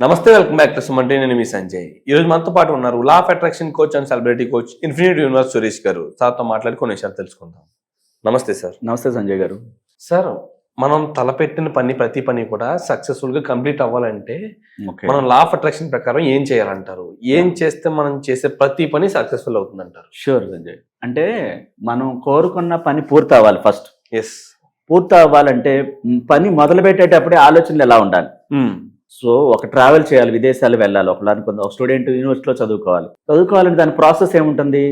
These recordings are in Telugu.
నమస్తే, welcome back to Suman TV. నేను మీ సంజయ్. ఈ రోజు మనతో పాటు ఉన్నారు law of attraction coach and celebrity coach infinity universe Suresh గారు. సార్తో మాట్లాడి కొన్ని విషయాలు తెలుసుకుందాం. నమస్తే సార్. నమస్తే సంజయ్ గారు. సార్, మనం తలపెట్టిన ప్రతి పని కూడా సక్సెస్ఫుల్ గా కంప్లీట్ అవ్వాలంటే మనం లా ఆఫ్ అట్రాక్షన్ ప్రకారం ఏం చేయాలంటారు? ఏం చేస్తే మనం చేసే ప్రతి పని సక్సెస్ఫుల్ అవుతుంది అంటారు? షూర్ సంజయ్. అంటే మనం కోరుకున్న పని పూర్తి అవ్వాలి. ఫస్ట్ పూర్తి అవ్వాలంటే పని మొదలు పెట్టేటప్పుడే ఆలోచనలు ఎలా ఉండాలి. సో ఒక ట్రావెల్ చేయాలి, విదేశాలు వెళ్ళాలి, ఒక స్టూడెంట్ యూనివర్సిటీలో చదువుకోవాలంటే దాని ప్రాసెస్ ఏముంటుంది,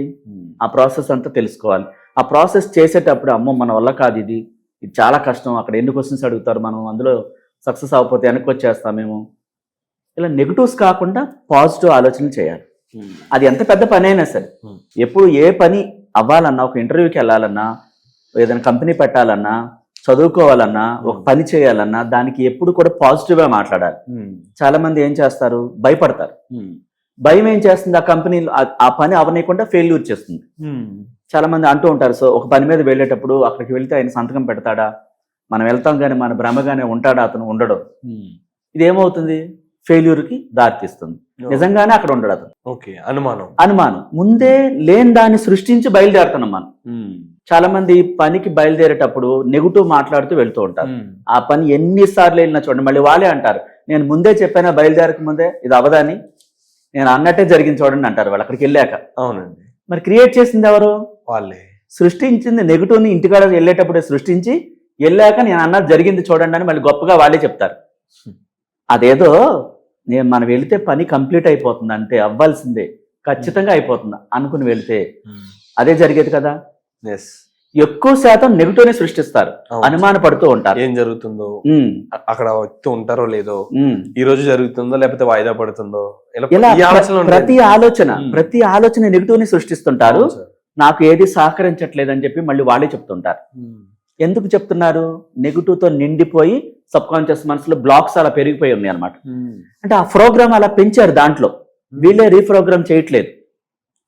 ఆ ప్రాసెస్ అంతా తెలుసుకోవాలి. ఆ ప్రాసెస్ చేసేటప్పుడు అమ్మో మన వల్ల కాదు, ఇది చాలా కష్టం, అక్కడ ఎన్ని క్వశ్చన్స్ అడుగుతారు, మనం అందులో సక్సెస్ అవ్వకపోతే వెనక్కి వచ్చేస్తామేమో, ఇలా నెగిటివ్స్ కాకుండా పాజిటివ్ ఆలోచనలు చేయాలి. అది ఎంత పెద్ద పని అయినా సరే, ఎప్పుడు ఏ పని అవ్వాలన్నా, ఒక ఇంటర్వ్యూకి వెళ్ళాలన్నా, ఏదైనా కంపెనీ పెట్టాలన్నా, చదువుకోవాలన్నా, ఒక పని చేయాలన్నా దానికి ఎప్పుడు కూడా పాజిటివ్ గా మాట్లాడాలి. చాలా మంది ఏం చేస్తారు, భయపడతారు. భయం ఏం చేస్తుంది, ఆ కంపెనీ ఆ పని అవనీయకుండా ఫెయిల్యూర్ చేస్తుంది. చాలా మంది అంటూ ఉంటారు, సో ఒక పని మీద వెళ్ళేటప్పుడు అక్కడికి వెళ్తే ఆయన సంతకం పెడతాడా, మనం వెళ్తాం కానీ మన భ్రమగానే ఉంటాడా, అతను ఉండడం. ఇదేమవుతుంది, ఫెయిల్యూర్ కి దారితీస్తుంది. నిజంగానే అక్కడ ఉండడు అతను. అనుమానం ముందే లేని దాన్ని సృష్టించి బయలుదేరుతున్నాం మనం. చాలా మంది పనికి బయలుదేరేటప్పుడు నెగిటివ్ మాట్లాడుతూ వెళ్తూ ఉంటారు. ఆ పని ఎన్నిసార్లు వెళ్ళినా చూడండి, మళ్ళీ వాళ్ళే అంటారు, నేను ముందే చెప్పానా బయలుదేరక ముందే ఇది అవదాని, నేను అన్నట్టే జరిగింది చూడండి అంటారు వాళ్ళు అక్కడికి వెళ్ళాక. అవునండి. మరి క్రియేట్ చేసింది ఎవరు? వాళ్ళే. సృష్టించింది నెగిటివ్ని ఇంటికాడ వెళ్ళేటప్పుడే సృష్టించి వెళ్ళాక నేను అన్నది జరిగింది చూడండి అని మళ్ళీ గొప్పగా వాళ్ళే చెప్తారు. అదేదో మనం వెళితే పని కంప్లీట్ అయిపోతుంది, అంతే, అవ్వాల్సిందే, ఖచ్చితంగా అయిపోతుంది అనుకుని వెళితే అదే జరిగేది కదా. ఎక్కువ శాతం నెగిటివ్ నే సృష్టిస్తారు, అనుమాన పడుతూ ఉంటారు. ఏం జరుగుతుందో, అక్కడ వస్తూ ఉంటారో లేదో, ఈ రోజు జరుగుతుందో లేకపోతే వాయిదా పడుతుందో, ఇలా ప్రతి ఆలోచన నెగిటివ్ ని సృష్టిస్తుంటారు. నాకు ఏది సహకరించట్లేదని చెప్పి మళ్ళీ వాళ్ళే చెప్తుంటారు. ఎందుకు చెప్తున్నారు? నెగిటివ్ తో నిండిపోయి సబ్ కాన్షియస్ మనసులో బ్లాక్స్ అలా పెరిగిపోయి ఉన్నాయి అనమాట. అంటే ఆ ప్రోగ్రామ్ అలా పెంచారు, దాంట్లో వీళ్ళే రీప్రోగ్రామ్ చేయట్లేదు,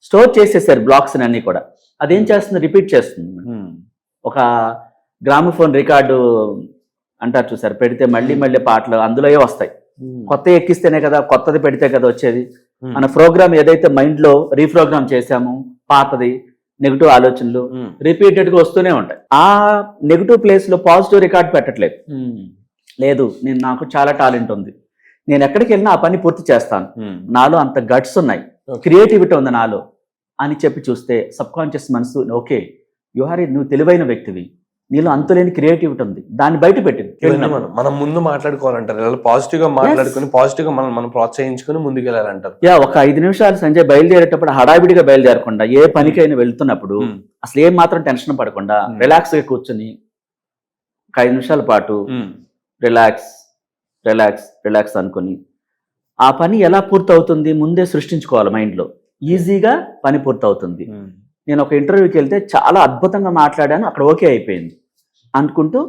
స్టోర్ చేసేసారు బ్లాక్స్ అన్ని కూడా. అదేం చేస్తుంది, రిపీట్ చేస్తుంది. ఒక గ్రామోఫోన్ రికార్డు అంటారు చూసారు, పెడితే మళ్ళీ మళ్ళీ పాటలు అందులో వస్తాయి. కొత్త ఎక్కిస్తేనే కదా, కొత్తది పెడితే కదా వచ్చేది. మన ప్రోగ్రామ్ ఏదైతే మైండ్ లో రీప్రోగ్రామ్ చేశామో, పాతది నెగిటివ్ ఆలోచనలు రిపీటెడ్ గా వస్తూనే ఉంటాయి. ఆ నెగిటివ్ ప్లేస్ లో పాజిటివ్ రికార్డ్ పెట్టట్లేదు. లేదు, నాకు చాలా టాలెంట్ ఉంది, నేను ఎక్కడికి వెళ్ళినా ఆ పని పూర్తి చేస్తాను, నాలో అంత గట్స్ ఉన్నాయి, క్రియేటివిటీ ఉంది నాలో అని చెప్పి చూస్తే సబ్ కాన్షియస్ మనసు ఓకే, నువ్వు తెలివైన వ్యక్తివి, నీలో అంతులేని క్రియేటివిటీ ఉంది, దాన్ని బయట పెట్టింది. మనం ముందు మాట్లాడుకోవాలంటారు, పాజిటివ్ గా మాట్లాడుకుని పాజిటివ్ గా మనం ప్రోత్సహించుకుని ముందుకు వెళ్ళాలంటారు. ఒక 5 నిమిషాలు సంజయ్ బయలుదేరేటప్పుడు హడావిడిగా బయలుదేరకుండా, ఏ పనికైనా వెళ్తున్నప్పుడు అసలు ఏం మాత్రం టెన్షన్ పడకుండా రిలాక్స్ గా కూర్చొని ఒక 5 నిమిషాల పాటు రిలాక్స్ అనుకుని ఆ పని ఎలా పూర్తవుతుంది ముందే సృష్టించుకోవాలి మైండ్ లో. ఈజీగా పని పూర్తవుతుంది. నేను ఒక ఇంటర్వ్యూకి వెళ్తే చాలా అద్భుతంగా మాట్లాడాను, అక్కడ ఓకే అయిపోయింది అనుకుంటూ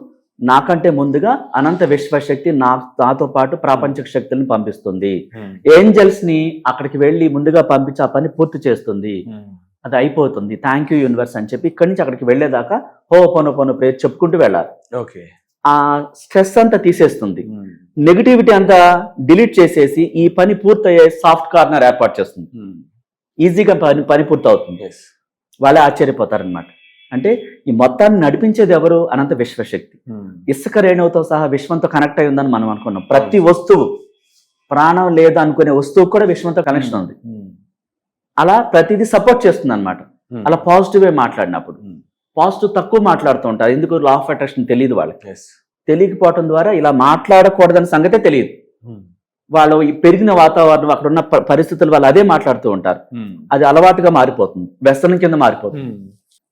నాకంటే ముందుగా అనంత విశ్వశక్తి నాతో పాటు ప్రాపంచిక శక్తులను పంపిస్తుంది. ఏంజల్స్ ని అక్కడికి వెళ్ళి ముందుగా పంపించి ఆ పని పూర్తి చేస్తుంది. అది అయిపోతుంది, థ్యాంక్ యూ యూనివర్స్ అని చెప్పి ఇక్కడి నుంచి అక్కడికి వెళ్ళేదాకా హోపోనోపోనో ప్రేయర్ చెప్పుకుంటూ వెళ్ళాలి. ఆ స్ట్రెస్ అంతా తీసేస్తుంది, నెగిటివిటీ అంతా డిలీట్ చేసేసి ఈ పని పూర్తయ్యే సాఫ్ట్ కార్నర్ ఏర్పాటు చేస్తుంది. ఈజీగా పని పూర్తవుతుంది. వాళ్ళే ఆశ్చర్యపోతారనమాట. అంటే ఈ మొత్తాన్ని నడిపించేది ఎవరు? అనంత విశ్వశక్తి. ఇసుక రేణువుతో సహా విశ్వంతో కనెక్ట్ అయి ఉందని మనం అనుకున్నాం. ప్రతి వస్తువు, ప్రాణం లేదు అనుకునే వస్తువు కూడా విశ్వంతో కనెక్షన్ ఉంది. అలా ప్రతిదీ సపోర్ట్ చేస్తుంది అనమాట. అలా పాజిటివ్ మాట్లాడినప్పుడు. పాజిటివ్ తక్కువ మాట్లాడుతూ ఉంటారు, ఎందుకు? లా ఆఫ్ అట్రాక్షన్ తెలియదు వాళ్ళకి. తెలియకపోవటం ద్వారా ఇలా మాట్లాడకూడదని సంగతే తెలియదు. వాళ్ళు పెరిగిన వాతావరణం, అక్కడ ఉన్న పరిస్థితులు వాళ్ళు అదే మాట్లాడుతూ ఉంటారు. అది అలవాటుగా మారిపోతుంది, వ్యసనం కింద మారిపోతుంది.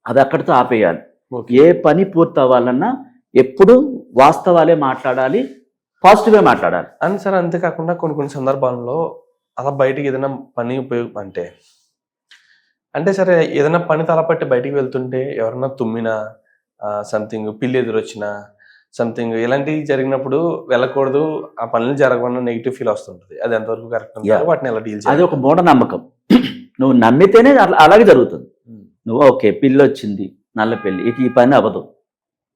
అది అక్కడితో ఆపేయాలి. ఏ పని పూర్తి అవ్వాలన్నా ఎప్పుడు వాస్తవాలే మాట్లాడాలి, పాజిటివే మాట్లాడాలి. అని సార్, అంతేకాకుండా కొన్ని సందర్భాల్లో అలా బయటికి ఏదైనా పని అంటే సరే, ఏదైనా పని తలపట్టి బయటికి వెళ్తుంటే ఎవరన్నా తుమ్మినా, సంథింగ్ పిల్లి ఎదురొచ్చినా, సంథింగ్ ఇలాంటివి జరిగినప్పుడు వెళ్ళకూడదు, ఆ పనులు జరగకుండా నెగిటివ్ ఫీల్ వస్తుంటుంది. అది ఎంతవరకు కరెక్ట్? వాటిని ఎలా డీల్ చేయాలి? అది ఒక మూఢనమ్మకం. నువ్వు నమ్మితేనే అలాగే జరుగుతుంది. నువ్వు ఓకే, పిల్లి వచ్చింది, నల్ల పిల్లి, ఈ పని అవ్వదు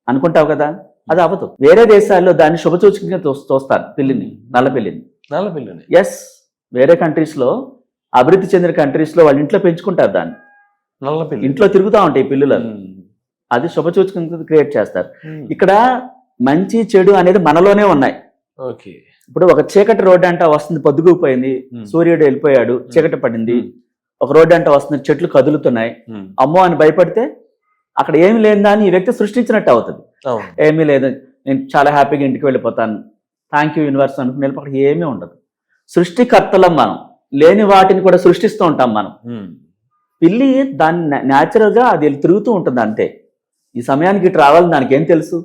అనుకుంటావు కదా, అది అవ్వదు. వేరే దేశాల్లో దాన్ని శుభసూచకంగా తోస్తారు, పిల్లిని, నల్ల పిల్లిని. నల్ల పిల్లని ఎస్, వేరే కంట్రీస్ లో, అభివృద్ధి చెందిన కంట్రీస్ లో వాళ్ళ ఇంట్లో పెంచుకుంటారు దాన్ని. నల్ల పిల్లి ఇంట్లో తిరుగుతూ ఉంటాయి పిల్లులు. అది శుభసూచకం క్రియేట్ చేస్తారు. ఇక్కడ మంచి చెడు అనేది మనలోనే ఉన్నాయి. ఓకే. ఇప్పుడు ఒక చీకటి రోడ్డు అంట వస్తుంది, పొద్దుగుపోయింది, సూర్యుడు వెళ్ళిపోయాడు, చీకటి పడింది. ఒక రోడ్డు అంట వస్తుంది, చెట్లు కదులుతున్నాయి, అమ్మో అని భయపడితే అక్కడ ఏమి లేదని ఈ వ్యక్తి సృష్టించినట్టు అవుతుంది. ఏమీ లేదు, నేను చాలా హ్యాపీగా ఇంటికి వెళ్ళిపోతాను, థ్యాంక్ యూ యూనివర్స్ అనుకుని వెళ్ళి అక్కడ ఏమీ ఉండదు. సృష్టికర్తలం మనం, లేని వాటిని కూడా సృష్టిస్తూ ఉంటాం మనం. పిల్లి దాన్ని న్యాచురల్ గా అది తిరుగుతూ ఉంటుంది అంతే. ఈ సమయానికి ఇటు రావాలని దానికి ఏం తెలుసు?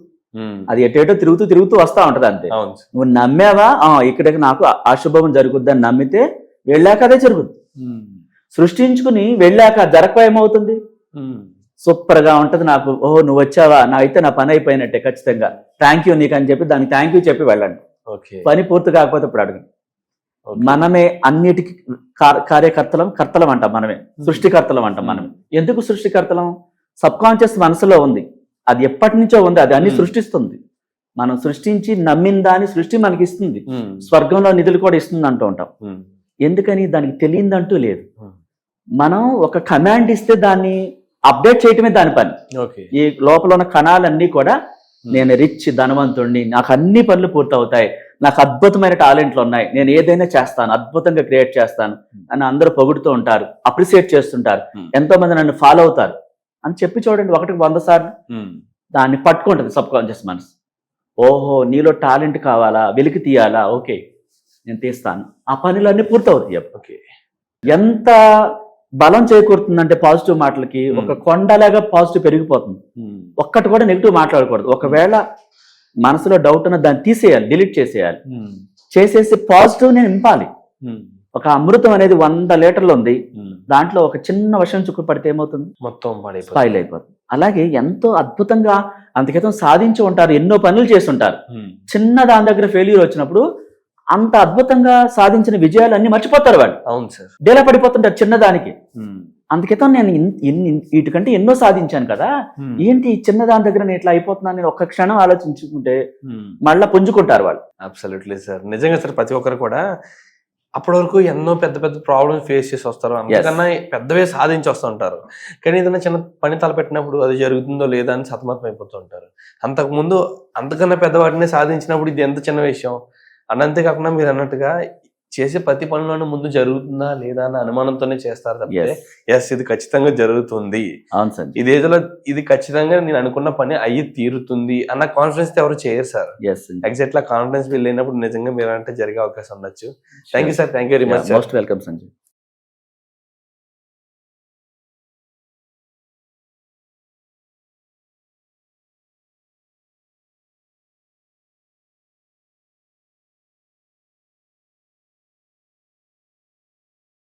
అది ఎటేటో తిరుగుతూ వస్తా ఉంటది అంతే. నువ్వు నమ్మావా ఇక్కడికి నాకు అశుభం జరుగుద్దని నమ్మితే వెళ్ళాక అదే జరుగుద్ది. సృష్టించుకుని వెళ్ళాక జరగక ఏమవుతుంది? సూపర్ గా ఉంటది. నాకు ఓహో నువ్వు వచ్చావా, నా అయితే నా పని అయిపోయినట్టే, ఖచ్చితంగా థ్యాంక్ యూ నీకు అని చెప్పి దానికి థ్యాంక్ యూ చెప్పి వెళ్ళండి. పని పూర్తి కాకపోతే ఇప్పుడు అడగండి. మనమే అన్నిటికీ కర్తలం అంటాం, మనమే సృష్టికర్తలం అంటాం. మనమే ఎందుకు సృష్టికర్తలం? సబ్ కాన్షియస్ మనసులో ఉంది, అది ఎప్పటి నుంచో ఉంది, అది అన్ని సృష్టిస్తుంది. మనం సృష్టించి నమ్మిన దాని సృష్టి మనకి ఇస్తుంది. స్వర్గంలో నిధులు కూడా ఇస్తుంది అంటూ ఉంటాం. ఎందుకని? దానికి తెలియదంటూ లేదు. మనం ఒక కమాండ్ ఇస్తే దాన్ని అప్డేట్ చేయటమే దాని పని. ఈ లోపల ఉన్న కణాలన్నీ కూడా నేను రిచ్ ధనవంతుడిని, నాకు అన్ని పనులు పూర్తవుతాయి, నాకు అద్భుతమైన టాలెంట్లు ఉన్నాయి, నేను ఏదైనా చేస్తాను, అద్భుతంగా క్రియేట్ చేస్తాను అని అందరూ పొగుడుతూ ఉంటారు, అప్రిసియేట్ చేస్తుంటారు, ఎంతో మంది నన్ను ఫాలో అవుతారు అని చెప్పి చూడండి, 100 సార్లు దాన్ని పట్టుకుంటుంది సబ్ కాన్షియస్ మనసు. ఓహో నీలో టాలెంట్ కావాలా, వెలికి తీయాలా, ఓకే నేను తీస్తాను, ఆ పనులన్నీ పూర్తవుతాయి. ఓకే, ఎంత బలం చేకూరుతుందంటే పాజిటివ్ మాటలకి, ఒక కొండలాగా పాజిటివ్ పెరిగిపోతుంది. ఒక్కటి కూడా నెగిటివ్ మాట్లాడకూడదు. ఒకవేళ మనసులో డౌట్ ఉన్న దాన్ని తీసేయాలి, డిలీట్ చేసేయాలి. చేసేసి పాజిటివ్ నేను నింపాలి. ఒక అమృతం అనేది 100 లీటర్లు ఉంది, దాంట్లో ఒక చిన్న వర్షం చుక్క పడితే ఏమవుతుంది? మొత్తం స్పాయిల్ అయిపోతుంది. అలాగే ఎంతో అద్భుతంగా అంతకితం సాధించి ఉంటారు, ఎన్నో పనులు చేసి ఉంటారు. చిన్న దాని దగ్గర ఫెయిల్యూర్ వచ్చినప్పుడు అంత అద్భుతంగా సాధించిన విజయాలు అన్ని మర్చిపోతారు వాళ్ళు. అవును సార్, డేలా పడిపోతుంటారు చిన్నదానికి. అందుకితం నేను వీటికంటే ఎన్నో సాధించాను కదా, ఏంటి చిన్న దాని దగ్గర నేను ఇట్లా అయిపోతున్నాను నేను ఒక్క క్షణం ఆలోచించుకుంటే మళ్ళా పుంజుకుంటారు వాళ్ళు. అబ్సల్యూట్లీ సార్, నిజంగా సార్ ప్రతి ఒక్కరు కూడా అప్పటి వరకు ఎన్నో పెద్ద పెద్ద ప్రాబ్లమ్స్ ఫేస్ చేసి వస్తారు, అందుకన్నా పెద్దవే సాధించి వస్తూ ఉంటారు. కానీ ఏదైనా చిన్న పని తలపెట్టినప్పుడు అది జరుగుతుందో లేదా అని సతమతం అయిపోతూ ఉంటారు. అంతకుముందు అంతకన్నా పెద్ద వాటిని సాధించినప్పుడు ఇది ఎంత చిన్న విషయం అంతేకాకుండా మీరు అన్నట్టుగా చేసే ప్రతి పనులను ముందు జరుగుతుందా లేదా అన్న అనుమానంతోనే చేస్తారు తప్పితే ఎస్ ఇది ఖచ్చితంగా జరుగుతుంది, ఇది ఏదో ఇది ఖచ్చితంగా నేను అనుకున్న పని అయ్యి తీరుతుంది అన్న కాన్ఫిడెన్స్ ఎవరు చేయరు సార్. ఎగ్జాక్ట్ లా కాన్ఫిడెన్స్ వెళ్ళినప్పుడు నిజంగా మీరు అంటే జరిగే అవకాశం ఉండొచ్చు. Thank you sir, thank you very much. Most welcome Sanjay.